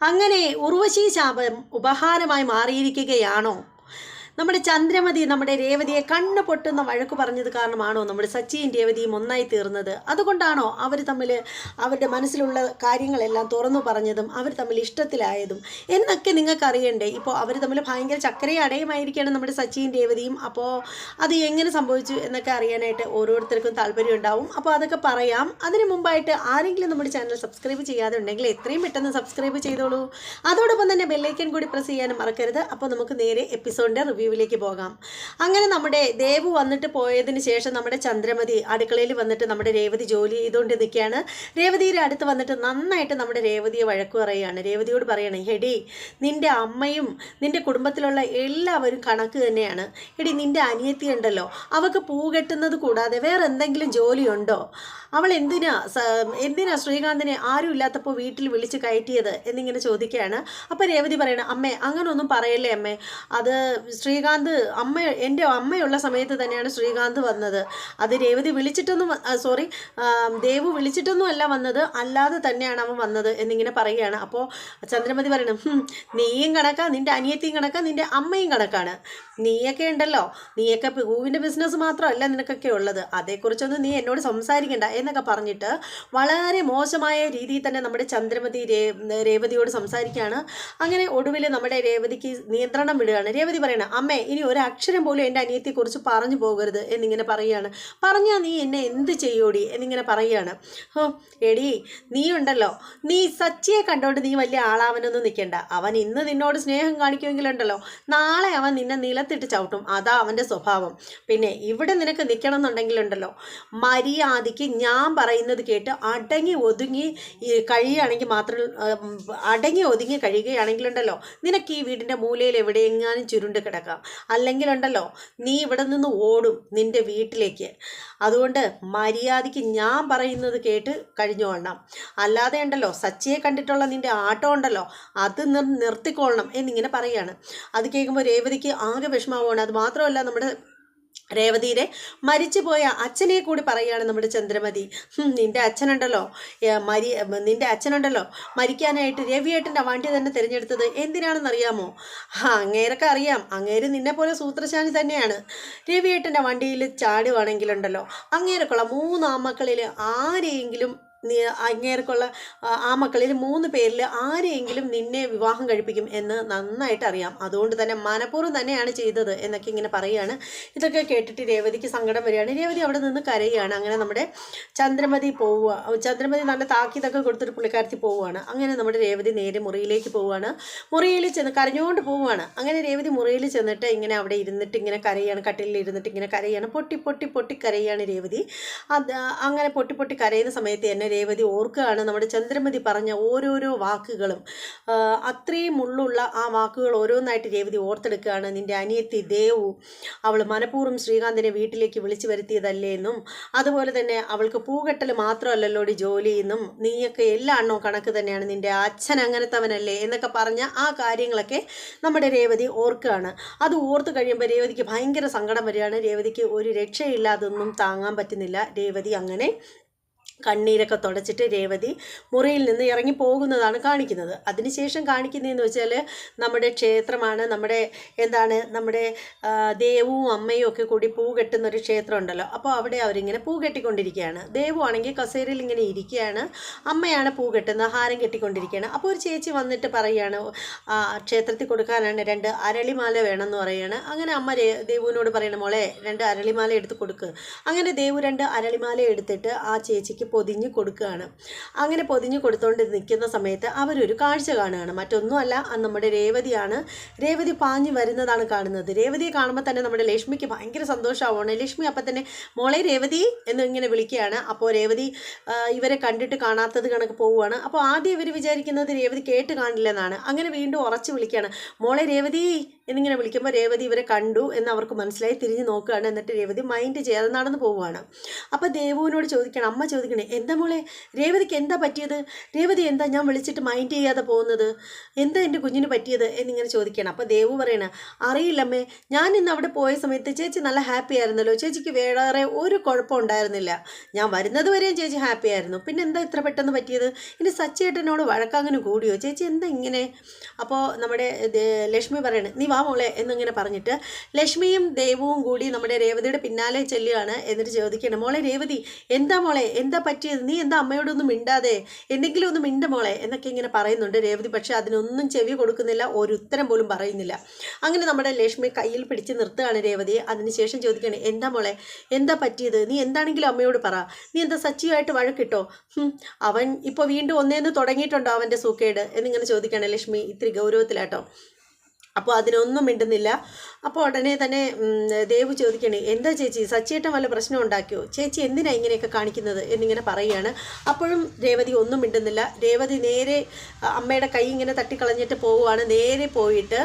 അങ്ങനെ ഉർവശി ശാപം ഉപഹാരമായി മാറിയിരിക്കുകയാണോ? നമ്മുടെ ചന്ദ്രമതി നമ്മുടെ രേവതിയെ കണ്ണ് പൊട്ടുന്ന വഴക്ക് പറഞ്ഞത് കാരണമാണോ നമ്മുടെ സച്ചിയും രേവതിയും ഒന്നായി തീർന്നത്? അതുകൊണ്ടാണോ അവർ തമ്മിൽ അവരുടെ മനസ്സിലുള്ള കാര്യങ്ങളെല്ലാം തുറന്നു പറഞ്ഞതും അവർ തമ്മിൽ ഇഷ്ടത്തിലായതും എന്നൊക്കെ നിങ്ങൾക്ക് അറിയണ്ടേ? ഇപ്പോൾ അവർ തമ്മിൽ ഭയങ്കര ചക്കരയും അടയുമായിരിക്കണം നമ്മുടെ സച്ചിയും രേവതിയും. അപ്പോൾ അത് എങ്ങനെ സംഭവിച്ചു എന്നൊക്കെ അറിയാനായിട്ട് ഓരോരുത്തർക്കും താല്പര്യം ഉണ്ടാവും. അപ്പോൾ അതൊക്കെ പറയാം. അതിന് മുമ്പായിട്ട് ആരെങ്കിലും നമ്മുടെ ചാനൽ സബ്സ്ക്രൈബ് ചെയ്യാതെ ഉണ്ടെങ്കിൽ എത്രയും പെട്ടെന്ന് സബ്സ്ക്രൈബ് ചെയ്തോളൂ. അതോടൊപ്പം തന്നെ ബെല്ലൈക്കൻ കൂടി പ്രസ് ചെയ്യാനും മറക്കരുത്. അപ്പോൾ നമുക്ക് നേരെ എപ്പിസോഡിൻ്റെ റിവ്യൂവിലേക്ക് പോകാം. അങ്ങനെ നമ്മുടെ ദേവു വന്നിട്ട് പോയതിന് ശേഷം നമ്മുടെ ചന്ദ്രമതി അടുക്കളയിൽ വന്നിട്ട് നമ്മുടെ രേവതി ജോലി ചെയ്തുകൊണ്ട് നിൽക്കുകയാണ്. രേവതിയുടെ അടുത്ത് വന്നിട്ട് നന്നായിട്ട് നമ്മുടെ രേവതിയെ വഴക്ക് പറയുകയാണ്. രേവതിയോട് പറയണേ, എടി നിൻ്റെ അമ്മയും നിൻ്റെ കുടുംബത്തിലുള്ള എല്ലാവരും കണക്ക് തന്നെയാണ്. എടി നിൻ്റെ അനിയത്തി ഉണ്ടല്ലോ, അവൾക്ക് പൂ കെട്ടുന്നത് കൂടാതെ വേറെ എന്തെങ്കിലും ജോലിയുണ്ടോ? അവൾ എന്തിനാ ശ്രീകാന്തിനെ ആരും ഇല്ലാത്തപ്പോൾ വീട്ടിൽ വിളിച്ച് കയറ്റിയത് എന്നിങ്ങനെ ചോദിക്കുകയാണ്. അപ്പോൾ രേവതി പറയണം, അമ്മേ അങ്ങനൊന്നും പറയല്ലേ അമ്മേ, അത് ശ്രീകാന്ത് എൻ്റെ അമ്മയുള്ള സമയത്ത് തന്നെയാണ് ശ്രീകാന്ത് വന്നത്. അത് രേവതി വിളിച്ചിട്ടൊന്നും ദേവു വിളിച്ചിട്ടൊന്നും അല്ല വന്നത്, അല്ലാതെ തന്നെയാണ് അവൻ വന്നത് എന്നിങ്ങനെ പറയുകയാണ്. അപ്പോൾ ചന്ദ്രമതി പറയണം, നീയും കണക്കാ, നിൻ്റെ അനിയത്തിയും കണക്കാ, നിൻ്റെ അമ്മയും കണക്കാണ്. നീയൊക്കെ ഉണ്ടല്ലോ, നീയൊക്കെ പൂവിൻ്റെ ബിസിനസ് മാത്രമല്ല നിനക്കൊക്കെ ഉള്ളത്, അതേക്കുറിച്ചൊന്നും നീ എന്നോട് സംസാരിക്കണ്ട എന്നൊക്കെ പറഞ്ഞിട്ട് വളരെ മോശമായ രീതിയിൽ തന്നെ നമ്മുടെ ചന്ദ്രമതി രേവതിയോട് സംസാരിക്കുകയാണ്. അങ്ങനെ ഒടുവിൽ നമ്മുടെ രേവതിക്ക് നിയന്ത്രണം വിടുകയാണ്. രേവതി പറയണം, അമ്മേ ഇനി ഒരു അക്ഷരം പോലും എൻ്റെ അനിയത്തിയെക്കുറിച്ച് പറഞ്ഞു പോകരുത് എന്നിങ്ങനെ പറയുകയാണ്. പറഞ്ഞാൽ നീ എന്നെ എന്ത് ചെയ്യോടി എന്നിങ്ങനെ പറയുകയാണ്. എടി നീ ഉണ്ടല്ലോ, നീ സച്ചിയെ കണ്ടോണ്ട് നീ വലിയ ആളാവനൊന്നും നിൽക്കണ്ട. അവൻ ഇന്ന് നിന്നോട് സ്നേഹം കാണിക്കുമെങ്കിലുണ്ടല്ലോ, നാളെ അവൻ നിന്നെ നിലത്തിട്ട് ചവിട്ടും. അതാ അവൻ്റെ സ്വഭാവം. പിന്നെ ഇവിടെ നിനക്ക് നിൽക്കണം എന്നുണ്ടെങ്കിലുണ്ടല്ലോ, മര്യാദയ്ക്ക് ഞാൻ പറയുന്നത് കേട്ട് അടങ്ങി ഒതുങ്ങി കഴിയുകയാണെങ്കിലുണ്ടല്ലോ, നിനക്ക് ഈ വീടിൻ്റെ മൂലയിൽ എവിടെയെങ്ങാനും ചുരുണ്ട് കിടക്കാം. അല്ലെങ്കിലുണ്ടല്ലോ നീ ഇവിടെ നിന്ന് ഓടും നിൻ്റെ വീട്ടിലേക്ക്. അതുകൊണ്ട് മര്യാദയ്ക്ക് ഞാൻ പറയുന്നത് കേട്ട് കഴിഞ്ഞോളണം. അല്ലാതെ ഉണ്ടല്ലോ സച്ചിയെ കണ്ടിട്ടുള്ള നിൻ്റെ ആട്ടം ഉണ്ടല്ലോ, അത് നിർത്തിക്കൊള്ളണം എന്നിങ്ങനെ പറയുകയാണ്. അത് കേൾക്കുമ്പോൾ രേവതിക്ക് ആകെ വിഷമാവുകയാണ്. അത് മാത്രമല്ല നമ്മുടെ രേവതിയുടെ മരിച്ചുപോയ അച്ഛനെ കൂടി പറയുകയാണ് നമ്മുടെ ചന്ദ്രമതി. നിൻ്റെ അച്ഛനുണ്ടല്ലോ മരിക്കാനായിട്ട് രവിയേട്ടൻ്റെ വണ്ടി തന്നെ തിരഞ്ഞെടുത്തത് എന്തിനാണെന്നറിയാമോ? അങ്ങേരൊക്കെ അറിയാം, അങ്ങേര് നിന്നെ പോലെ സൂത്രശാലി തന്നെയാണ്. രവിയേട്ടൻ്റെ വണ്ടിയിൽ ചാടുവാണെങ്കിലുണ്ടല്ലോ, അങ്ങേരൊക്കെയുള്ള 3 ആമക്കളിൽ ആരെയെങ്കിലും അങ്ങേർക്കുള്ള ആ മക്കളിൽ 3 പേരിൽ ആരെയെങ്കിലും നിന്നെ വിവാഹം കഴിപ്പിക്കും എന്ന് നന്നായിട്ട് അറിയാം. അതുകൊണ്ട് തന്നെ മനഃപൂർവ്വം തന്നെയാണ് ചെയ്തത് എന്നൊക്കെ ഇങ്ങനെ പറയുകയാണ്. ഇതൊക്കെ കേട്ടിട്ട് രേവതിക്ക് സങ്കടം വരികയാണ്. രേവതി അവിടെ നിന്ന് കരയുകയാണ്. അങ്ങനെ നമ്മുടെ ചന്ദ്രമതി നല്ല താക്കീതൊക്കെ കൊടുത്തിട്ട് പുള്ളിക്കാരത്തി പോവുകയാണ്. അങ്ങനെ നമ്മുടെ രേവതി നേരെ മുറിയിലേക്ക് പോവുകയാണ്. മുറിയിൽ ചെന്ന് കരഞ്ഞുകൊണ്ട് പോവുകയാണ്. അങ്ങനെ രേവതി മുറിയിൽ ചെന്നിട്ട് ഇങ്ങനെ അവിടെ ഇരുന്നിട്ട് ഇങ്ങനെ കരയാണ്. കട്ടിലിൽ ഇരുന്നിട്ട് ഇങ്ങനെ കരയാണ്. പൊട്ടി കരയാണ് രേവതി. അങ്ങനെ പൊട്ടി കരയുന്ന സമയത്ത് തന്നെ രേവതി ഓർക്കുകയാണ് നമ്മുടെ ചന്ദ്രമതി പറഞ്ഞ ഓരോരോ വാക്കുകളും. അത്രയും ഉള്ളുള്ള ആ വാക്കുകൾ ഓരോന്നായിട്ട് രേവതി ഓർത്തെടുക്കുകയാണ്. നിൻ്റെ അനിയത്തി ദേവു അവൾ മനഃപൂർവ്വം ശ്രീകാന്തിനെ വീട്ടിലേക്ക് വിളിച്ചു വരുത്തിയതല്ലേ എന്നും, അതുപോലെ തന്നെ അവൾക്ക് പൂകെട്ടൽ മാത്രമല്ലല്ലോടി ജോലി എന്നും, നീയൊക്കെ എല്ലാ എണ്ണവും കണക്ക് തന്നെയാണ്, നിൻ്റെ അച്ഛൻ അങ്ങനത്തവനല്ലേ എന്നൊക്കെ പറഞ്ഞ ആ കാര്യങ്ങളൊക്കെ നമ്മുടെ രേവതി ഓർക്കുകയാണ്. അത് ഓർത്ത് കഴിയുമ്പോൾ രേവതിക്ക് ഭയങ്കര സങ്കടം വരികയാണ്. രേവതിക്ക് ഒരു രക്ഷയില്ലാതൊന്നും താങ്ങാൻ പറ്റുന്നില്ല. രേവതി അങ്ങനെ കണ്ണീരൊക്കെ തുടച്ചിട്ട് രേവതി മുറിയിൽ നിന്ന് ഇറങ്ങി പോകുന്നതാണ് കാണിക്കുന്നത്. അതിനുശേഷം കാണിക്കുന്നതെന്ന് വെച്ചാൽ നമ്മുടെ ക്ഷേത്രമാണ്. നമ്മുടെ ദേവും അമ്മയും ഒക്കെ കൂടി പൂ കെട്ടുന്നൊരു ക്ഷേത്രം ഉണ്ടല്ലോ. അപ്പോൾ അവിടെ അവരിങ്ങനെ പൂ കെട്ടിക്കൊണ്ടിരിക്കുകയാണ്. ദേവു ആണെങ്കിൽ കസേരയിൽ ഇങ്ങനെ ഇരിക്കുകയാണ്, അമ്മയാണ് പൂ കെട്ടുന്നത്, ഹാരം കെട്ടിക്കൊണ്ടിരിക്കുകയാണ്. അപ്പോൾ ഒരു ചേച്ചി വന്നിട്ട് പറയുകയാണ്, ക്ഷേത്രത്തിൽ കൊടുക്കാനാണ് 2 അരളിമാല വേണമെന്ന് പറയുകയാണ്. അങ്ങനെ അമ്മ ദേവുവിനോട് പറയണം, മോളെ 2 അരളിമാല എടുത്ത് കൊടുക്കുക. അങ്ങനെ ദേവു 2 അരളിമാല എടുത്തിട്ട് ആ ചേച്ചിക്ക് പൊതിഞ്ഞ് കൊടുക്കുകയാണ്. അങ്ങനെ പൊതിഞ്ഞ് കൊടുത്തുകൊണ്ട് നിൽക്കുന്ന സമയത്ത് അവരൊരു കാഴ്ച കാണുകയാണ്. മറ്റൊന്നുമല്ല, നമ്മുടെ രേവതിയാണ്. രേവതി പാഞ്ഞു വരുന്നതാണ് കാണുന്നത്. രേവതിയെ കാണുമ്പോൾ തന്നെ നമ്മുടെ ലക്ഷ്മിക്ക് ഭയങ്കര സന്തോഷമാവുകയാണ്. ലക്ഷ്മി അപ്പം തന്നെ മോളെ രേവതി എന്നിങ്ങനെ വിളിക്കുകയാണ്. അപ്പോൾ രേവതി ഇവരെ കണ്ടിട്ട് കാണാത്തത് കണക്ക് പോവുകയാണ്. അപ്പോൾ ആദ്യം ഇവർ വിചാരിക്കുന്നത് രേവതി കേട്ട് കാണില്ലെന്നാണ്. അങ്ങനെ വീണ്ടും ഉറച്ച് വിളിക്കുകയാണ്, മോളെ രേവതി എന്നിങ്ങനെ വിളിക്കുമ്പോൾ രേവതി ഇവരെ കണ്ടു എന്ന് അവർക്ക് മനസ്സിലായി. തിരിഞ്ഞ് നോക്കുകയാണ്. എന്നിട്ട് രേവതി മൈൻഡ് ചെയ്യാതെ നടന്നു പോവുകയാണ്. അപ്പോൾ ദേവുവിനോട് ചോദിക്കണം, അമ്മ ചോദിക്കണേ, എന്താ മോളെ രേവതിക്ക് എന്താ പറ്റിയത്? രേവതി എന്താ ഞാൻ വിളിച്ചിട്ട് മൈൻഡ് ചെയ്യാതെ പോകുന്നത്? എന്താ എൻ്റെ കുഞ്ഞിന് പറ്റിയത് എന്നിങ്ങനെ ചോദിക്കണം. അപ്പോൾ ദേവു പറയണ, അറിയില്ലമ്മേ, ഞാൻ ഇന്ന് അവിടെ പോയ സമയത്ത് ചേച്ചി നല്ല ഹാപ്പി ആയിരുന്നല്ലോ, ചേച്ചിക്ക് വേറെ ഒരു കുഴപ്പം ഉണ്ടായിരുന്നില്ല, ഞാൻ വരുന്നത് വരെയും ചേച്ചി ഹാപ്പി ആയിരുന്നു, പിന്നെ എന്താ ഇത്ര പെട്ടെന്ന് പറ്റിയത്? ഇനി സച്ചേട്ടനോട് വഴക്കങ്ങനെ കൂടിയോ? ചേച്ചി എന്താ ഇങ്ങനെ? അപ്പോൾ നമ്മുടെ ലക്ഷ്മി പറയണ, നീ വാ മോളെ എന്നിങ്ങനെ പറഞ്ഞിട്ട് ലക്ഷ്മിയും ദേവുവും കൂടി നമ്മുടെ രേവതിയുടെ പിന്നാലെ ചെല്ലുകയാണ്. എന്നിട്ട് ചോദിക്കണം, മോളെ രേവതി എന്താ മോളെ എന്താ പറ്റിയത്? നീ എന്താ അമ്മയോടൊന്നും മിണ്ടാതെ? എന്തെങ്കിലും ഒന്ന് മിണ്ട മോളെ എന്നൊക്കെ ഇങ്ങനെ പറയുന്നുണ്ട് രേവതി. പക്ഷെ അതിനൊന്നും ചെവി കൊടുക്കുന്നില്ല, ഒരു ഉത്തരം പോലും പറയുന്നില്ല. അങ്ങനെ നമ്മുടെ ലക്ഷ്മി കയ്യിൽ പിടിച്ച് നിർത്തുകയാണ് രേവതിയെ. അതിനുശേഷം ചോദിക്കുകയാണ്, എന്താ മോളെ എന്താ പറ്റിയത്? നീ എന്താണെങ്കിലും അമ്മയോട് പറ. നീ എന്താ സച്ചിയുമായിട്ട് വഴക്കിട്ടോ? അവൻ ഇപ്പോൾ വീണ്ടും ഒന്നേന്ന് തുടങ്ങിയിട്ടുണ്ടോ അവൻ്റെ സൂക്കേട് എന്നിങ്ങനെ ചോദിക്കുകയാണ് ലക്ഷ്മി ഇത്തിരി ഗൗരവത്തിലാട്ടോ. അപ്പോൾ അതിനൊന്നും മിണ്ടുന്നില്ല. അപ്പോൾ ഉടനെ തന്നെ ദേവു ചോദിക്കണേ, എന്താ ചേച്ചി സച്ചിയേട്ടൻ വല്ല പ്രശ്നം ഉണ്ടാക്കിയോ? ചേച്ചി എന്തിനാ ഇങ്ങനെയൊക്കെ കാണിക്കുന്നത് എന്നിങ്ങനെ പറയുകയാണ്. അപ്പോഴും രേവതി ഒന്നും മിണ്ടുന്നില്ല. രേവതി നേരെ അമ്മയുടെ കൈ ഇങ്ങനെ തട്ടിക്കളഞ്ഞിട്ട് പോവുകയാണ്. നേരെ പോയിട്ട്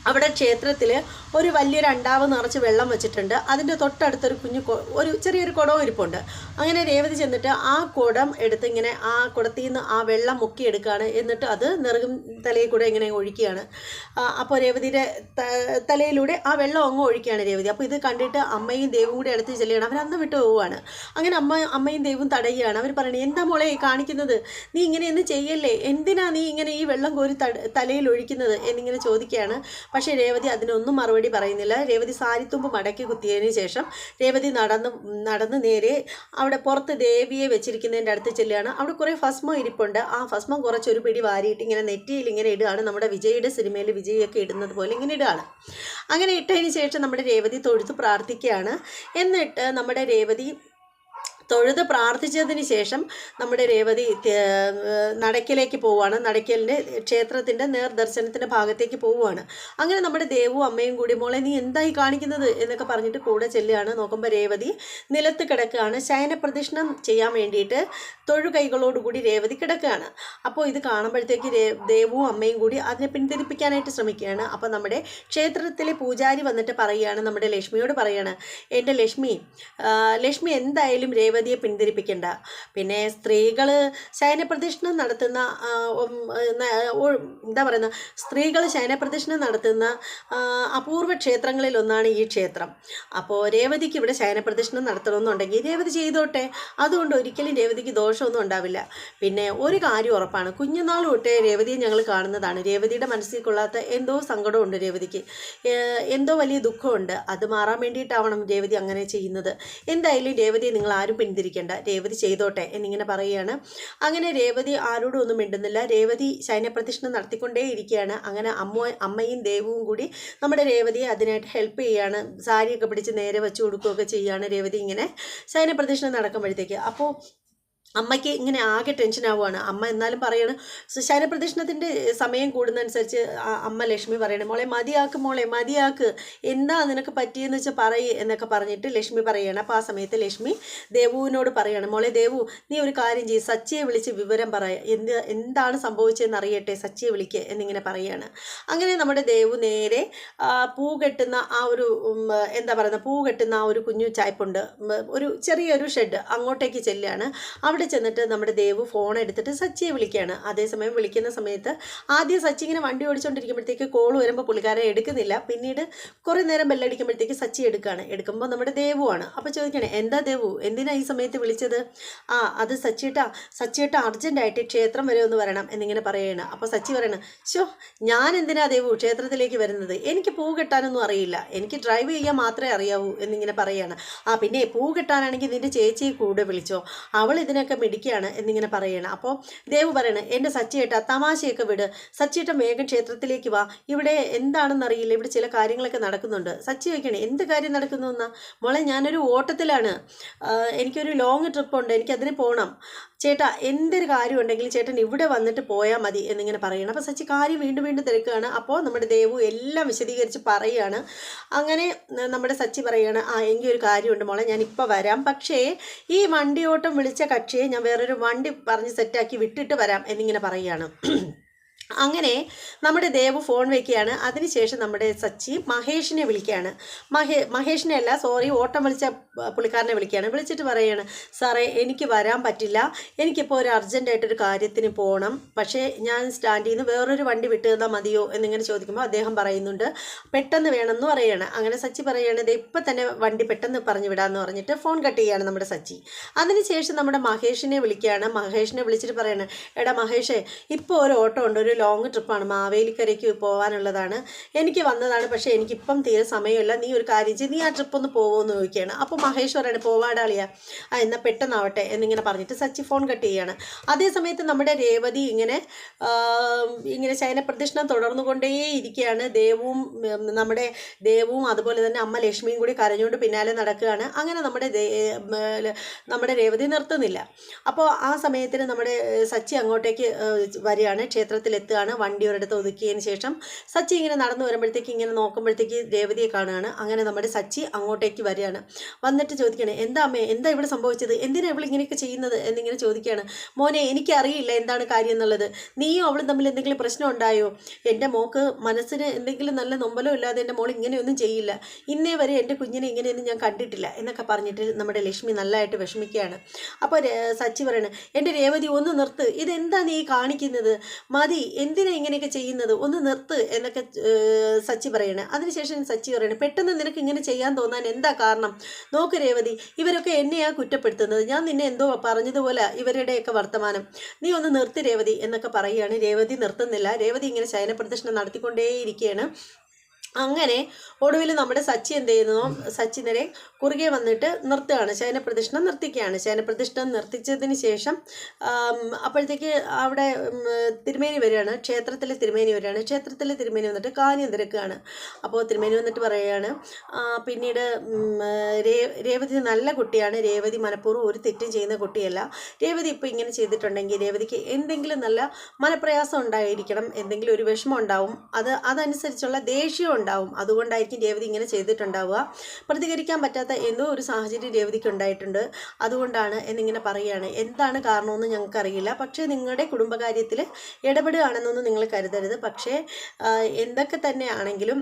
അവിടെ ക്ഷേത്രത്തിൽ ഒരു വലിയൊരു അണ്ടാവ് നിറച്ച് വെള്ളം വെച്ചിട്ടുണ്ട്. അതിൻ്റെ തൊട്ടടുത്തൊരു ഒരു ചെറിയൊരു കുടവും ഇരിപ്പുണ്ട്. അങ്ങനെ രേവതി ചെന്നിട്ട് ആ കുടം എടുത്ത് ഇങ്ങനെ ആ കുടത്തിൽ നിന്ന് ആ വെള്ളം മുക്കിയെടുക്കുകയാണ്. എന്നിട്ട് അത് നെറുകും തലയിൽ കൂടെ ഇങ്ങനെ ഒഴിക്കുകയാണ്. അപ്പോൾ രേവതിയുടെ തലയിലൂടെ ആ വെള്ളം അങ്ങ് ഒഴിക്കുകയാണ് രേവതി. അപ്പോൾ ഇത് കണ്ടിട്ട് അമ്മയും ദേവും കൂടി അടുത്ത് ചെല്ലുകയാണ്. അവരന്ന് വിട്ട് പോവുകയാണ്. അങ്ങനെ അമ്മയും ദേവും തടയുകയാണ്. അവർ പറയണേ, എന്താ മോളെ കാണിക്കുന്നത്? നീ ഇങ്ങനെയൊന്നും ചെയ്യല്ലേ, എന്തിനാ നീ ഇങ്ങനെ ഈ വെള്ളം കോരി തലയിൽ ഒഴിക്കുന്നത് എന്നിങ്ങനെ ചോദിക്കുകയാണ്. പക്ഷേ രേവതി അതിനൊന്നും മറുപടി പറയുന്നില്ല. രേവതി സാരിത്തുമ്പ് മടക്കി കുത്തിയതിന് ശേഷം രേവതി നടന്ന് നേരെ അവിടെ പുറത്ത് ദേവിയെ വെച്ചിരിക്കുന്നതിൻ്റെ അടുത്ത് ചെല്ലുകയാണ്. അവിടെ കുറേ ഭസ്മം ഇരിപ്പുണ്ട്. ആ ഭസ്മം കുറച്ചൊരു പിടി വാരിയിട്ട് ഇങ്ങനെ നെറ്റിയിൽ ഇങ്ങനെ ഇടുകയാണ്. നമ്മുടെ വിജയുടെ സിനിമയിൽ വിജയൊക്കെ ഇടുന്നത് പോലെ ഇങ്ങനെ ഇടുകയാണ്. അങ്ങനെ ഇട്ടതിന് ശേഷം നമ്മുടെ രേവതി തൊഴുത്ത് പ്രാർത്ഥിക്കുകയാണ്. എന്നിട്ട് നമ്മുടെ രേവതി തൊഴുത് പ്രാർത്ഥിച്ചതിന് ശേഷം നമ്മുടെ രേവതി നടയ്ക്കലേക്ക് പോവുകയാണ്. നടയ്ക്കലിൻ്റെ ക്ഷേത്രത്തിൻ്റെ നേർദർശനത്തിൻ്റെ ഭാഗത്തേക്ക് പോവുകയാണ്. അങ്ങനെ നമ്മുടെ ദേവും അമ്മയും കൂടി, മോളെ നീ എന്തായി കാണിക്കുന്നത് എന്നൊക്കെ പറഞ്ഞിട്ട് കൂടെ ചെല്ലുകയാണ്. നോക്കുമ്പോൾ രേവതി നിലത്ത് കിടക്കുകയാണ്. ശയനപ്രദക്ഷിണം ചെയ്യാൻ വേണ്ടിയിട്ട് തൊഴുകൈകളോടുകൂടി രേവതി കിടക്കുകയാണ്. അപ്പോൾ ഇത് കാണുമ്പോഴത്തേക്ക് ദേവും അമ്മയും കൂടി അതിനെ പിന്തിരിപ്പിക്കാനായിട്ട് ശ്രമിക്കുകയാണ്. അപ്പോൾ നമ്മുടെ ക്ഷേത്രത്തിലെ പൂജാരി വന്നിട്ട് പറയുകയാണ്, നമ്മുടെ ലക്ഷ്മിയോട് പറയുകയാണ്, എൻ്റെ ലക്ഷ്മി എന്തായാലും രേവതിയെ പിന്തിരിപ്പിക്കണ്ട. പിന്നെ സ്ത്രീകൾ ശയനപ്രദക്ഷിണം നടത്തുന്ന എന്താ പറയുന്നത്, സ്ത്രീകൾ ശയനപ്രദക്ഷിണം നടത്തുന്ന അപൂർവ ക്ഷേത്രങ്ങളിൽ ഒന്നാണ് ഈ ക്ഷേത്രം. അപ്പോൾ രേവതിക്ക് ഇവിടെ ശയനപ്രദക്ഷിണം നടത്തണമെന്നുണ്ടെങ്കിൽ രേവതി ചെയ്തോട്ടെ, അതുകൊണ്ട് ഒരിക്കലും രേവതിക്ക് ദോഷമൊന്നും ഉണ്ടാവില്ല. പിന്നെ ഒരു കാര്യം ഉറപ്പാണ്, കുഞ്ഞുനാൾ തൊട്ടേ രേവതിയെ ഞങ്ങൾ കാണുന്നതാണ്. രേവതിയുടെ മനസ്സിൽ കൊള്ളാത്ത എന്തോ സങ്കടമുണ്ട് രേവതിക്ക്, എന്തോ വലിയ ദുഃഖമുണ്ട്. അത് മാറാൻ വേണ്ടിയിട്ടാവണം രേവതി അങ്ങനെ ചെയ്യുന്നത്. എന്തായാലും രേവതിയെ നിങ്ങൾ ആരും പിന്തിരിക്കേണ്ട, രേവതി ചെയ്തോട്ടെ എന്നിങ്ങനെ പറയുകയാണ്. അങ്ങനെ രേവതി ആരോടും ഒന്നും മിണ്ടുന്നില്ല. രേവതി ശയനപ്രദക്ഷിണം നടത്തിക്കൊണ്ടേ ഇരിക്കുകയാണ്. അങ്ങനെ അമ്മയും ദേവും കൂടി നമ്മുടെ രേവതിയെ അതിനായിട്ട് ഹെൽപ്പ് ചെയ്യുകയാണ്. സാരിയൊക്കെ പിടിച്ച് നേരെ വെച്ച് കൊടുക്കുകയൊക്കെ ചെയ്യുകയാണ് രേവതി ഇങ്ങനെ ശയനപ്രദക്ഷിണം നടക്കുമ്പോഴത്തേക്ക്. അപ്പോൾ അമ്മയ്ക്ക് ഇങ്ങനെ ആകെ ടെൻഷൻ ആവുകയാണ്. അമ്മ എന്നാലും പറയണം, ശയനപ്രദക്ഷിണത്തിൻ്റെ സമയം കൂടുന്നതനുസരിച്ച് അമ്മ ലക്ഷ്മി പറയണം, മോളെ മതിയാക്ക്, എന്താ നിനക്ക് പറ്റിയെന്ന് വെച്ചാൽ പറയ് എന്നൊക്കെ പറഞ്ഞിട്ട് ലക്ഷ്മി പറയുകയാണ്. അപ്പോൾ ആ സമയത്ത് ലക്ഷ്മി ദേവുവിനോട് പറയുകയാണ്, മോളെ ദേവു, നീ ഒരു കാര്യം ചെയ്യ്, സച്ചിയെ വിളിച്ച് വിവരം എന്താണ് സംഭവിച്ചതെന്ന് അറിയട്ടെ, സച്ചിയെ വിളിക്കുക എന്നിങ്ങനെ പറയുകയാണ്. അങ്ങനെ നമ്മുടെ ദേവു നേരെ പൂ കെട്ടുന്ന ആ ഒരു കുഞ്ഞു ചായ്പുണ്ട്, ഒരു ചെറിയൊരു ഷെഡ്, അങ്ങോട്ടേക്ക് ചെല്ലുകയാണ്. അവിടെ ചെന്നിട്ട് നമ്മുടെ ദേവു ഫോൺ എടുത്തിട്ട് സച്ചിയെ വിളിക്കുകയാണ്. അതേസമയം വിളിക്കുന്ന സമയത്ത് ആദ്യം സച്ചി ഇങ്ങനെ വണ്ടി ഓടിച്ചുകൊണ്ടിരിക്കുമ്പോഴത്തേക്ക് കോൾ വരുമ്പോൾ പുള്ളിക്കാരെ എടുക്കുന്നില്ല. പിന്നീട് കുറേ നേരം ബെല്ലടിക്കുമ്പോഴത്തേക്ക് സച്ചി എടുക്കുമ്പോൾ നമ്മുടെ ദേവുവാണ്. അപ്പോൾ ചോദിക്കണേ, എന്താ ദേവു, എന്തിനാ ഈ സമയത്ത് വിളിച്ചത്? അത് സച്ചിയേട്ട അർജൻറ്റായിട്ട് ക്ഷേത്രം വരെ ഒന്ന് വരണം എന്നിങ്ങനെ പറയുകയാണ്. അപ്പോൾ സച്ചി പറയണം, ഞാൻ എന്തിനാ ദേവു ക്ഷേത്രത്തിലേക്ക് വരുന്നത്? എനിക്ക് പൂ കെട്ടാനൊന്നും അറിയില്ല, എനിക്ക് ഡ്രൈവ് ചെയ്യാൻ മാത്രമേ അറിയാവൂ എന്നിങ്ങനെ പറയുകയാണ്. പിന്നെ പൂ കെട്ടാനാണെങ്കിൽ നിൻ്റെ ചേച്ചിയെ കൂടെ വിളിച്ചോ, അവൾ ഇതിനൊക്കെ മിടിക്കുകയാണ് എന്നിങ്ങനെ പറയണം. അപ്പോൾ ദേവു പറയണേ, എൻ്റെ സച്ചിയേട്ട തമാശയൊക്കെ വിട്, സച്ചിയേട്ടൻ വേഗം ക്ഷേത്രത്തിലേക്ക് വാ, ഇവിടെ എന്താണെന്നറിയില്ല, ഇവിടെ ചില കാര്യങ്ങളൊക്കെ നടക്കുന്നുണ്ട്. സച്ചി വയ്ക്കണേ, എന്ത് കാര്യം നടക്കുന്നു എന്നാ? മോളെ ഞാനൊരു ഓട്ടത്തിലാണ്, എനിക്കൊരു ലോങ് ട്രിപ്പുണ്ട്, എനിക്കതിന് പോകണം ചേട്ടാ, എന്തൊരു കാര്യം ഉണ്ടെങ്കിലും ചേട്ടൻ ഇവിടെ വന്നിട്ട് പോയാൽ മതി എന്നിങ്ങനെ പറയണം. അപ്പോൾ സച്ചി കാര്യം വീണ്ടും തിരക്കുകയാണ്. അപ്പോൾ നമ്മുടെ ദേവു എല്ലാം വിശദീകരിച്ച് പറയുകയാണ്. അങ്ങനെ നമ്മുടെ സച്ചി പറയുകയാണ്, എങ്കിൽ ഒരു കാര്യമുണ്ട് മോളെ, ഞാനിപ്പോൾ വരാം, പക്ഷേ ഈ വണ്ടിയോട്ടം വിളിച്ച കക്ഷിയെ ഞാൻ വേറൊരു വണ്ടി പറഞ്ഞ് സെറ്റാക്കി വിട്ടിട്ട് വരാം എന്നിങ്ങനെ പറയുകയാണ്. അങ്ങനെ നമ്മുടെ ദേവ് ഫോൺ വയ്ക്കുകയാണ്. അതിനുശേഷം നമ്മുടെ സച്ചി മഹേഷിനെ വിളിക്കുകയാണ്. മഹേഷിനെ അല്ല, സോറി, ഓട്ടം വിളിച്ച പുള്ളിക്കാരനെ വിളിക്കുകയാണ്. വിളിച്ചിട്ട് പറയുകയാണ്, സാറേ എനിക്ക് വരാൻ പറ്റില്ല, എനിക്കിപ്പോൾ ഒരു അർജൻറ്റായിട്ടൊരു കാര്യത്തിന് പോകണം, പക്ഷേ ഞാൻ സ്റ്റാൻഡിൽ നിന്ന് വേറൊരു വണ്ടി വിട്ട് തന്നാൽ മതിയോ എന്നിങ്ങനെ ചോദിക്കുമ്പോൾ അദ്ദേഹം പറയുന്നുണ്ട് പെട്ടെന്ന് വേണമെന്ന് പറയുകയാണ്. അങ്ങനെ സച്ചി പറയുകയാണ്, ഇത് ഇപ്പം തന്നെ വണ്ടി പെട്ടെന്ന് പറഞ്ഞു വിടാമെന്ന് പറഞ്ഞിട്ട് ഫോൺ കട്ട് ചെയ്യുകയാണ് നമ്മുടെ സച്ചി. അതിനുശേഷം നമ്മുടെ മഹേഷിനെ വിളിക്കുകയാണ്. മഹേഷിനെ വിളിച്ചിട്ട് പറയാണ്, എടാ മഹേഷേ, ഇപ്പോൾ ഒരു ഓട്ടോ ഉണ്ട്, ഒരു ലോങ് ട്രിപ്പാണ്, മാവേലിക്കരയ്ക്ക് പോകാനുള്ളതാണ്, എനിക്ക് വന്നതാണ്, പക്ഷേ എനിക്കിപ്പം തീരെ സമയമില്ല, നീ ഒരു കാര്യം ചെയ്ത് നീ ആ ട്രിപ്പ് ഒന്ന് പോകുമെന്ന് ചോദിക്കുകയാണ്. അപ്പോൾ മഹേഷ് പറയാണ്, പോവാടാളിയാ, എന്നാൽ പെട്ടെന്നാവട്ടെ എന്നിങ്ങനെ പറഞ്ഞിട്ട് സച്ചി ഫോൺ കട്ട് ചെയ്യുകയാണ്. അതേ സമയത്ത് നമ്മുടെ രേവതി ഇങ്ങനെ ശയനപ്രദക്ഷിണം തുടർന്നുകൊണ്ടേയിരിക്കുകയാണ്. നമ്മുടെ ദേവും അതുപോലെ തന്നെ അമ്മ ലക്ഷ്മിയും കൂടി കരഞ്ഞുകൊണ്ട് പിന്നാലെ നടക്കുകയാണ്. അങ്ങനെ നമ്മുടെ രേവതി നിർത്തുന്നില്ല. അപ്പോൾ ആ സമയത്തിന് നമ്മുടെ സച്ചി അങ്ങോട്ടേക്ക് വരികയാണ്, ക്ഷേത്രത്തിലെത്തുകയാണ്. വണ്ടി ഒരിടത്ത് ഒതുക്കിയതിന് ശേഷം സച്ചി ഇങ്ങനെ നടന്നു വരുമ്പോഴത്തേക്ക് ഇങ്ങനെ നോക്കുമ്പോഴത്തേക്ക് രേവതിയെ കാണുകയാണ്. അങ്ങനെ നമ്മുടെ സച്ചി അങ്ങോട്ടേക്ക് വരികയാണ്. വന്നിട്ട് ചോദിക്കുകയാണ്, എന്താ അമ്മേ, എന്താ ഇവിടെ സംഭവിച്ചത്, എന്തിനാണ് ഇവിടെ ഇങ്ങനെയൊക്കെ ചെയ്യുന്നത് എന്നിങ്ങനെ ചോദിക്കുകയാണ്. മോനെ, എനിക്കറിയില്ല എന്താണ് കാര്യം എന്നുള്ളത്, നീയും അവളും തമ്മിൽ എന്തെങ്കിലും പ്രശ്നം ഉണ്ടായോ? എൻ്റെ മോക്ക് മനസ്സിന് എന്തെങ്കിലും നല്ല നൊമ്പലോ ഇല്ലാതെ എൻ്റെ മോൾ ഇങ്ങനെയൊന്നും ചെയ്യില്ല, ഇന്നേ വരെ എൻ്റെ കുഞ്ഞിനെ ഇങ്ങനെയൊന്നും ഞാൻ കണ്ടിട്ടില്ല എന്നൊക്കെ പറഞ്ഞിട്ട് നമ്മുടെ ലക്ഷ്മി നല്ലതായിട്ട് വിഷമിക്കുകയാണ്. അപ്പോൾ സച്ചി പറയണേ, എൻ്റെ രേവതി ഒന്ന് നിർത്ത്, ഇതെന്താ നീ കാണിക്കുന്നത്, മതി, എന്തിനാ ഇങ്ങനെയൊക്കെ ചെയ്യുന്നത്, ഒന്ന് നിർത്ത് എന്നൊക്കെ സച്ചി പറയണേ. അതിനുശേഷം സച്ചി പറയണേ, പെട്ടെന്ന് നിനക്ക് ഇങ്ങനെ ചെയ്യാൻ തോന്നാൻ എന്താ കാരണം? നോക്ക് രേവതി, ഇവരൊക്കെ എന്നെയാണ് കുറ്റപ്പെടുത്തുന്നത്, ഞാൻ നിന്നെ എന്തോ പറഞ്ഞതുപോലെ ഇവരുടെയൊക്കെ വർത്തമാനം, നീ ഒന്ന് നിർത്തി രേവതി എന്നൊക്കെ പറയുകയാണ്. രേവതി നിർത്തുന്നില്ല. രേവതി ഇങ്ങനെ ശയനപ്രദക്ഷിണം നടത്തിക്കൊണ്ടേയിരിക്കുകയാണ്. അങ്ങനെ ഒടുവിൽ നമ്മുടെ സച്ചി എന്ത് ചെയ്യുന്നു, സച്ചി നേരെ കുറുകെ വന്നിട്ട് നിർത്തുകയാണ്, ശയനപ്രദക്ഷിണം നിർത്തിക്കുകയാണ്. ശയനപ്രദക്ഷിണം നിർത്തിച്ചതിന് ശേഷം അപ്പോഴത്തേക്ക് അവിടെ തിരുമേനി വരികയാണ്, ക്ഷേത്രത്തിലെ തിരുമേനി വരികയാണ്. ക്ഷേത്രത്തിലെ തിരുമേനി വന്നിട്ട് കാര്യം തിരക്കുകയാണ്. അപ്പോൾ തിരുമേനി വന്നിട്ട് പറയുകയാണ്, പിന്നീട് രേവതി നല്ല കുട്ടിയാണ്, രേവതി മനഃപൂർവ്വം ഒരു തെറ്റും ചെയ്യുന്ന കുട്ടിയല്ല, രേവതി ഇപ്പോൾ ഇങ്ങനെ ചെയ്തിട്ടുണ്ടെങ്കിൽ രേവതിക്ക് എന്തെങ്കിലും നല്ല മനപ്രയാസം ഉണ്ടായിരിക്കണം, എന്തെങ്കിലും ഒരു വിഷമം ഉണ്ടാവും, അതനുസരിച്ചുള്ള ദേഷ്യം ഉണ്ടാവും, അതുകൊണ്ടായിരിക്കും രേവതി ഇങ്ങനെ ചെയ്തിട്ടുണ്ടാവുക, പ്രതികരിക്കാൻ പറ്റാത്ത എന്തോ ഒരു സാഹചര്യം രേവതിക്ക് ഉണ്ടായിട്ടുണ്ട്, അതുകൊണ്ടാണ് എന്നിങ്ങനെ പറയുകയാണ്. എന്താണ് കാരണമെന്ന് ഞങ്ങൾക്കറിയില്ല, പക്ഷേ നിങ്ങളുടെ കുടുംബകാര്യത്തിൽ ഇടപെടുകയാണെന്നൊന്നും നിങ്ങൾ കരുതരുത്. പക്ഷേ എന്തൊക്കെ തന്നെ ആണെങ്കിലും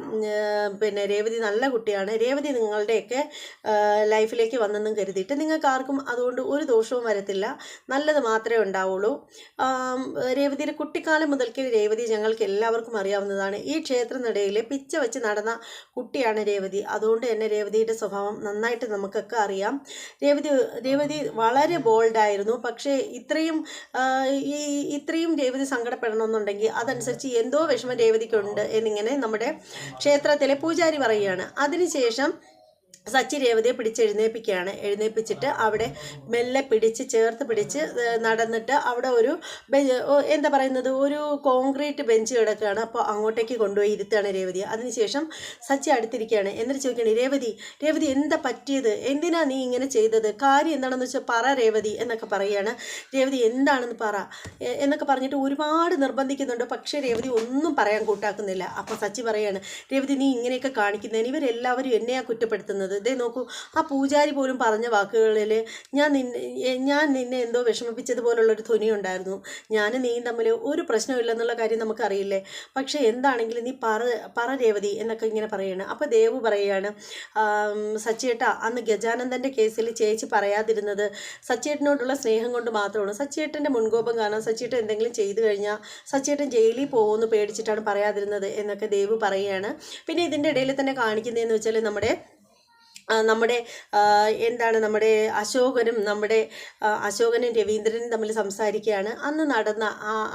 പിന്നെ രേവതി നല്ല കുട്ടിയാണ്, രേവതി നിങ്ങളുടെയൊക്കെ ലൈഫിലേക്ക് വന്നെന്നും കരുതിയിട്ട് നിങ്ങൾക്ക് ആർക്കും അതുകൊണ്ട് ഒരു ദോഷവും വരത്തില്ല, നല്ലത് മാത്രമേ ഉണ്ടാവുള്ളൂ. രേവതിയുടെ കുട്ടിക്കാലം മുതൽക്ക് രേവതി ഞങ്ങൾക്ക് എല്ലാവർക്കും അറിയാവുന്നതാണ്. ഈ ക്ഷേത്രനിടയിൽ പിച്ച വെച്ച് നടന്ന കുട്ടിയാണ് രേവതി. അതുകൊണ്ട് തന്നെ രേവതിയുടെ സ്വഭാവം നന്നായിട്ട് നമുക്കൊക്കെ അറിയാം. രേവതി വളരെ ബോൾഡായിരുന്നു. പക്ഷേ ഇത്രയും രേവതി സങ്കടപ്പെടണമെന്നുണ്ടെങ്കിൽ അതനുസരിച്ച് എന്തോ വിഷമം രേവതിക്കുണ്ട് എന്നിങ്ങനെ നമ്മുടെ ക്ഷേത്രത്തിലെ പൂജാരി പറയുകയാണ്. അതിനുശേഷം സച്ചി രേവതിയെ പിടിച്ചെഴുന്നേൽപ്പിക്കുകയാണ്. എഴുന്നേൽപ്പിച്ചിട്ട് അവിടെ മെല്ലെ ചേർത്ത് പിടിച്ച് നടന്നിട്ട് അവിടെ ഒരു എന്താ പറയുന്നത്, ഒരു കോൺക്രീറ്റ് ബെഞ്ച് കിടക്കുകയാണ്. അപ്പോൾ അങ്ങോട്ടേക്ക് കൊണ്ടുപോയി ഇരുത്തുകയാണ് രേവതി. അതിനുശേഷം സച്ചി അടുത്തിരിക്കുകയാണ്. എന്നിട്ട് ചോദിക്കുകയാണ്, രേവതി എന്താ പറ്റിയത്, എന്തിനാ നീ ഇങ്ങനെ ചെയ്തത്, കാര്യം എന്താണെന്ന് വെച്ചാൽ പറ രേവതി എന്നൊക്കെ പറയുകയാണ്. രേവതി എന്താണെന്ന് പറ എന്നൊക്കെ പറഞ്ഞിട്ട് ഒരുപാട് നിർബന്ധിക്കുന്നുണ്ട്. പക്ഷേ രേവതി ഒന്നും പറയാൻ കൂട്ടാക്കുന്നില്ല. അപ്പോൾ സച്ചി പറയുകയാണ്, രേവതി നീ ഇങ്ങനെയൊക്കെ കാണിക്കുന്നതിന് ഇവരെല്ലാവരും എന്നെയാണ് കുറ്റപ്പെടുത്തുന്നത്, ഇതേ നോക്കൂ, ആ പൂജാരി പോലും പറഞ്ഞ വാക്കുകളിൽ ഞാൻ നിന്നെ എന്തോ വിഷമിപ്പിച്ചതുപോലുള്ളൊരു ധ്വനി ഉണ്ടായിരുന്നു, നീയും തമ്മിൽ ഒരു പ്രശ്നമില്ലെന്നുള്ള കാര്യം നമുക്കറിയില്ലേ, പക്ഷേ എന്താണെങ്കിലും നീ പറ രേവതി എന്നൊക്കെ ഇങ്ങനെ പറയുകയാണ്. അപ്പോൾ ദേവ് പറയുകയാണ്, സച്ചിയേട്ടാ, അന്ന് ഗജാനന്ദൻ്റെ കേസിൽ ചേച്ചി പറയാതിരുന്നത് സച്ചിയേട്ടനോടുള്ള സ്നേഹം കൊണ്ട് മാത്രമാണ്, സച്ചിയേട്ടൻ്റെ മുൻകോപം കാരണം സച്ചിയേട്ടൻ എന്തെങ്കിലും ചെയ്തു കഴിഞ്ഞാൽ സച്ചിയേട്ടൻ ജയിലിൽ പോകുമെന്ന് പേടിച്ചിട്ടാണ് പറയാതിരുന്നത് എന്നൊക്കെ ദേവ് പറയുകയാണ്. പിന്നെ ഇതിൻ്റെ ഇടയിൽ തന്നെ കാണിക്കുന്നതെന്ന് വെച്ചാൽ നമ്മുടെ അശോകനും രവീന്ദ്രനും തമ്മിൽ സംസാരിക്കുകയാണ്. അന്ന് നടന്ന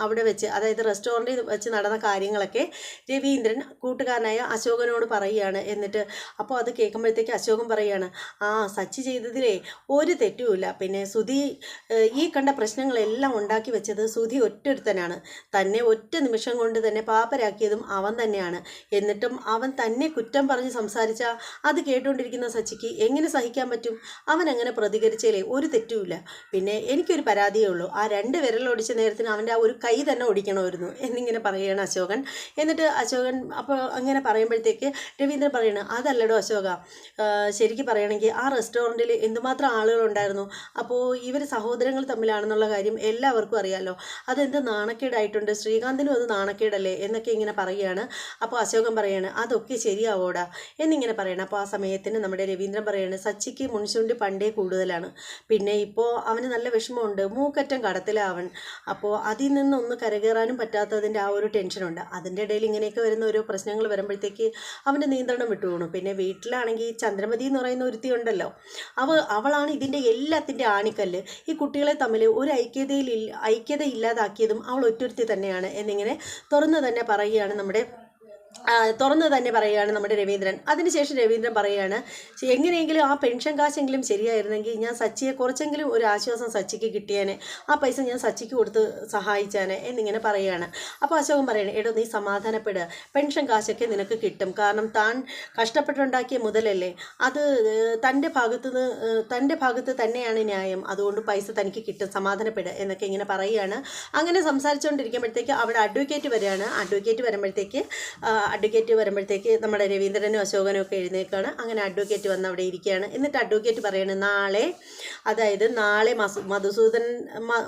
അവിടെ വെച്ച്, അതായത് റെസ്റ്റോറൻറ്റിൽ വെച്ച് നടന്ന കാര്യങ്ങളൊക്കെ രവീന്ദ്രൻ കൂട്ടുകാരനായ അശോകനോട് പറയുകയാണ്. എന്നിട്ട് അപ്പോൾ അത് കേൾക്കുമ്പോഴത്തേക്ക് അശോകൻ പറയുകയാണ്, സച്ചി ചെയ്തതിലേ ഒരു തെറ്റുമില്ല, പിന്നെ സുധി ഈ കണ്ട പ്രശ്നങ്ങളെല്ലാം ഉണ്ടാക്കി വെച്ചത് സുധി ഒറ്റൊരുത്തനാണ്, തന്നെ ഒറ്റ നിമിഷം കൊണ്ട് തന്നെ പാപ്പരാക്കിയതും അവൻ തന്നെയാണ്, എന്നിട്ടും അവൻ തന്നെ കുറ്റം പറഞ്ഞ് സംസാരിച്ച അത് കേട്ടുകൊണ്ടിരിക്കുന്ന സച്ചിക്ക് എങ്ങനെ സഹിക്കാൻ പറ്റും? അവൻ അങ്ങനെ പ്രതികരിച്ചേലേ ഒരു തെറ്റുമില്ല. പിന്നെ എനിക്കൊരു പരാതിയേ ഉള്ളൂ, ആ 2 വിരലൊടിച്ച നേരത്തിന് അവൻ്റെ ആ ഒരു കൈ തന്നെ ഒടിക്കണമായിരുന്നു എന്നിങ്ങനെ പറയുകയാണ് അശോകൻ. എന്നിട്ട് അശോകൻ അപ്പോൾ അങ്ങനെ പറയുമ്പോഴത്തേക്ക് രവീന്ദ്രൻ പറയണം, അതല്ലടോ അശോക, ശരിക്കും പറയുകയാണെങ്കിൽ ആ റെസ്റ്റോറൻറ്റിൽ എന്തുമാത്രം ആളുകളുണ്ടായിരുന്നു. അപ്പോൾ ഇവർ സഹോദരങ്ങൾ തമ്മിലാണെന്നുള്ള കാര്യം എല്ലാവർക്കും അറിയാമല്ലോ. അതെന്ത് നാണക്കേടായിട്ടുണ്ട്, ശ്രീകാന്തിനും അത് നാണക്കേടല്ലേ എന്നൊക്കെ ഇങ്ങനെ പറയുകയാണ്. അപ്പോൾ അശോകൻ പറയാണ്, അതൊക്കെ ശരിയാവോടാ എന്നിങ്ങനെ പറയണം. അപ്പോൾ ആ സമയത്തിന് നമ്മുടെ രവീന്ദ്രൻ പറയാണ്, സച്ചിക്ക് മുൻചുണ്ടി പണ്ടേ കൂടുതലാണ്, പിന്നെ ഇപ്പോൾ അവന് നല്ല വിഷമമുണ്ട്, മൂക്കറ്റം കടത്തിലാവൻ. അപ്പോൾ അതിൽ നിന്നൊന്ന് കരകയറാനും പറ്റാത്തതിൻ്റെ ആ ഒരു ടെൻഷനുണ്ട്. അതിൻ്റെ ഇടയിൽ ഇങ്ങനെയൊക്കെ വരുന്ന ഓരോ പ്രശ്നങ്ങൾ വരുമ്പോഴത്തേക്ക് അവൻ്റെ നിയന്ത്രണം വിട്ടുപോകണം. പിന്നെ വീട്ടിലാണെങ്കിൽ ചന്ദ്രമതി എന്ന് പറയുന്ന ഒരുത്തി ഉണ്ടല്ലോ, അവളാണ് ഇതിൻ്റെ എല്ലാത്തിൻ്റെ ആണിക്കല്ല്. ഈ കുട്ടികളെ തമ്മിൽ ഒരു ഐക്യത ഇല്ലാതാക്കിയതും അവൾ ഒറ്റൊരുത്തി തന്നെയാണ് എന്നിങ്ങനെ തുറന്നു തന്നെ പറയുകയാണ് നമ്മുടെ രവീന്ദ്രൻ. അതിനുശേഷം രവീന്ദ്രൻ പറയുകയാണ്, എങ്ങനെയെങ്കിലും ആ പെൻഷൻ കാശെങ്കിലും ശരിയായിരുന്നെങ്കിൽ ഞാൻ സച്ചിയെ കുറച്ചെങ്കിലും ഒരു ആശ്വാസം സച്ചിക്ക് കിട്ടിയേനെ, ആ പൈസ ഞാൻ സച്ചിക്ക് കൊടുത്ത് സഹായിച്ചാനെ എന്നിങ്ങനെ പറയുകയാണ്. അപ്പോൾ അശോകൻ പറയണേ, എടോ നീ സമാധാനപ്പെടുക, പെൻഷൻ കാശൊക്കെ നിനക്ക് കിട്ടും, കാരണം താൻ കഷ്ടപ്പെട്ടുണ്ടാക്കിയ മുതലല്ലേ, അത് തൻ്റെ ഭാഗത്ത് തന്നെയാണ് ന്യായം, അതുകൊണ്ട് പൈസ തനിക്ക് കിട്ടും, സമാധാനപ്പെടുക എന്നൊക്കെ ഇങ്ങനെ പറയുകയാണ്. അങ്ങനെ സംസാരിച്ചുകൊണ്ടിരിക്കുമ്പോഴത്തേക്ക് അവിടെ അഡ്വക്കേറ്റ് വരികയാണ്. അഡ്വക്കേറ്റ് വരുമ്പോഴത്തേക്ക് നമ്മുടെ രവീന്ദ്രനും അശോകനും ഒക്കെ എഴുന്നേൽക്കുകയാണ്. അങ്ങനെ അഡ്വക്കേറ്റ് വന്ന് അവിടെ ഇരിക്കുകയാണ്. എന്നിട്ട് അഡ്വക്കേറ്റ് പറയാണ്, നാളെ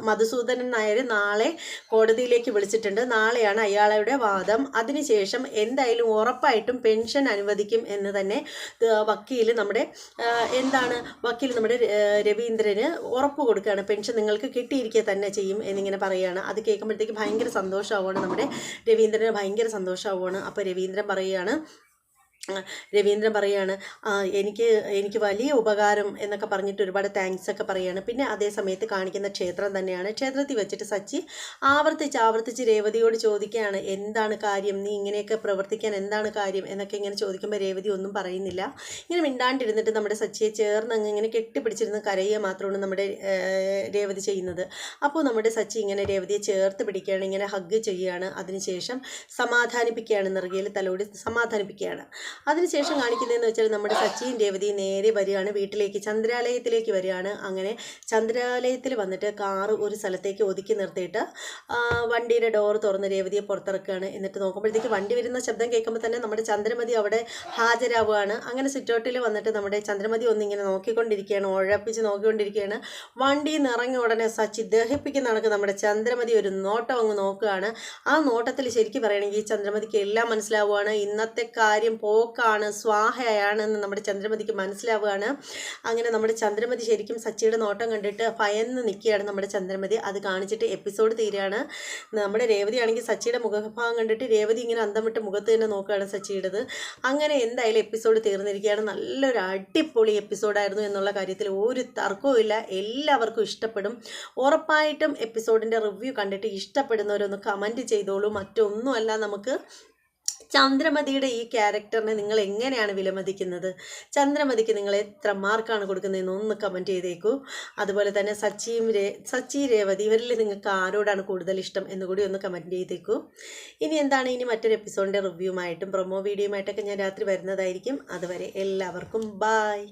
മധുസൂദനൻ നായർ നാളെ കോടതിയിലേക്ക് വിളിച്ചിട്ടുണ്ട്, നാളെയാണ് അയാളുടെ വാദം. അതിനുശേഷം എന്തായാലും ഉറപ്പായിട്ടും പെൻഷൻ അനുവദിക്കും എന്ന് തന്നെ വക്കീൽ നമ്മുടെ രവീന്ദ്രന് ഉറപ്പ് കൊടുക്കുകയാണ്. പെൻഷൻ നിങ്ങൾക്ക് കിട്ടിയിരിക്കുക തന്നെ ചെയ്യും എന്നിങ്ങനെ പറയുകയാണ്. അത് കേൾക്കുമ്പോഴത്തേക്ക് ഭയങ്കര സന്തോഷമാവുകയാണ്, നമ്മുടെ രവീന്ദ്രന് ഭയങ്കര സന്തോഷമാവുകയാണ്. അപ്പോൾ രവീന്ദ്രൻ പറയാണ്, എനിക്ക് വലിയ ഉപകാരം എന്നൊക്കെ പറഞ്ഞിട്ട് ഒരുപാട് താങ്ക്സ് ഒക്കെ പറയുകയാണ്. പിന്നെ അതേ സമയത്ത് കാണിക്കുന്ന ക്ഷേത്രം തന്നെയാണ്. ക്ഷേത്രത്തിൽ വെച്ചിട്ട് സച്ചി ആവർത്തിച്ച് രേവതിയോട് ചോദിക്കുകയാണ്, എന്താണ് കാര്യം, നീ ഇങ്ങനെയൊക്കെ പ്രവർത്തിക്കാൻ എന്താണ് കാര്യം എന്നൊക്കെ ഇങ്ങനെ ചോദിക്കുമ്പോൾ രേവതി ഒന്നും പറയുന്നില്ല. ഇങ്ങനെ മിണ്ടാണ്ടിരുന്നിട്ട് നമ്മുടെ സച്ചിയെ ചേർന്ന് ഇങ്ങനെ കെട്ടിപ്പിടിച്ചിരുന്ന് കരയുക മാത്രമാണ് നമ്മുടെ രേവതി ചെയ്യുന്നത്. അപ്പോൾ നമ്മുടെ സച്ചി ഇങ്ങനെ രേവതിയെ ചേർത്ത് പിടിക്കുകയാണ്, ഇങ്ങനെ ഹഗ് ചെയ്യുകയാണ്. അതിനുശേഷം സമാധാനിപ്പിക്കുകയാണ്, നെറുകയിൽ തലോടി സമാധാനിപ്പിക്കുകയാണ്. അതിനുശേഷം കാണിക്കുന്നതെന്ന് വെച്ചാൽ നമ്മുടെ സച്ചിയും രേവതിയും നേരെ വരികയാണ് വീട്ടിലേക്ക്, ചന്ദ്രാലയത്തിലേക്ക് വരികയാണ്. അങ്ങനെ ചന്ദ്രാലയത്തിൽ വന്നിട്ട് കാറ് ഒരു സ്ഥലത്തേക്ക് ഒതുക്കി നിർത്തിയിട്ട് വണ്ടിയുടെ ഡോർ തുറന്ന് രേവതിയെ പുറത്തിറക്കുകയാണ്. എന്നിട്ട് നോക്കുമ്പോഴത്തേക്ക് വണ്ടി വരുന്ന ശബ്ദം കേൾക്കുമ്പോൾ തന്നെ നമ്മുടെ ചന്ദ്രമതി അവിടെ ഹാജരാവുകയാണ്. അങ്ങനെ സിറ്റൗട്ടിൽ വന്നിട്ട് നമ്മുടെ ചന്ദ്രമതി ഒന്നിങ്ങനെ നോക്കിക്കൊണ്ടിരിക്കുകയാണ്, ഉഴപ്പിച്ച് നോക്കിക്കൊണ്ടിരിക്കുകയാണ്. വണ്ടിയിൽ നിന്ന് ഇറങ്ങിയ ഉടനെ സച്ചി ദഹിപ്പിക്കുന്ന കണക്ക് നമ്മുടെ ചന്ദ്രമതി ഒരു നോട്ടം അങ്ങ് നോക്കുകയാണ്. ആ നോട്ടത്തിൽ ശരിക്കും പറയുകയാണെങ്കിൽ ചന്ദ്രമതിക്ക് എല്ലാം മനസ്സിലാവുകയാണ്. ഇന്നത്തെ കാര്യം പോക്കാണ്, സ്വാഹയാണെന്ന് നമ്മുടെ ചന്ദ്രമതിക്ക് മനസ്സിലാവുകയാണ്. അങ്ങനെ നമ്മുടെ ചന്ദ്രമതി ശരിക്കും സച്ചിയുടെ നോട്ടം കണ്ടിട്ട് ഭയന്ന് നിൽക്കുകയാണ് നമ്മുടെ ചന്ദ്രമതി. അത് കാണിച്ചിട്ട് എപ്പിസോഡ് തീരുകയാണ്. നമ്മുടെ രേവതി ആണെങ്കിൽ സച്ചിയുടെ മുഖഭാഗം കണ്ടിട്ട് രേവതി ഇങ്ങനെ അന്തം വിട്ട് മുഖത്ത് തന്നെ നോക്കുകയാണ് സച്ചിയുടേത്. അങ്ങനെ എന്തായാലും എപ്പിസോഡ് തീർന്നിരിക്കുകയാണ്. നല്ലൊരു അടിപൊളി എപ്പിസോഡായിരുന്നു എന്നുള്ള കാര്യത്തിൽ ഒരു തർക്കവും ഇല്ല. എല്ലാവർക്കും ഇഷ്ടപ്പെടും. ഉറപ്പായിട്ടും എപ്പിസോഡിൻ്റെ റിവ്യൂ കണ്ടിട്ട് ഇഷ്ടപ്പെടുന്നവരൊന്ന് കമൻറ്റ് ചെയ്തോളൂ. മറ്റൊന്നുമല്ല, നമുക്ക് ചന്ദ്രമതിയുടെ ഈ ക്യാരക്ടറിനെ നിങ്ങൾ എങ്ങനെയാണ് വിലമതിക്കുന്നത്? ചന്ദ്രമതിക്ക് നിങ്ങൾ എത്ര മാർക്കാണ് കൊടുക്കുന്നതെന്ന് ഒന്ന് കമൻറ്റ് ചെയ്തേക്കൂ. അതുപോലെ തന്നെ സച്ചി രേവതി ഇവരിൽ നിങ്ങൾക്ക് ആരോടാണ് കൂടുതൽ ഇഷ്ടം എന്നുകൂടി ഒന്ന് കമൻറ്റ് ചെയ്തേക്കൂ. ഇനി മറ്റൊരു എപ്പിസോഡിൻ്റെ റിവ്യൂമായിട്ടും പ്രൊമോ വീഡിയോയുമായിട്ടൊക്കെ ഞാൻ രാത്രി വരുന്നതായിരിക്കും. അതുവരെ എല്ലാവർക്കും ബായ്.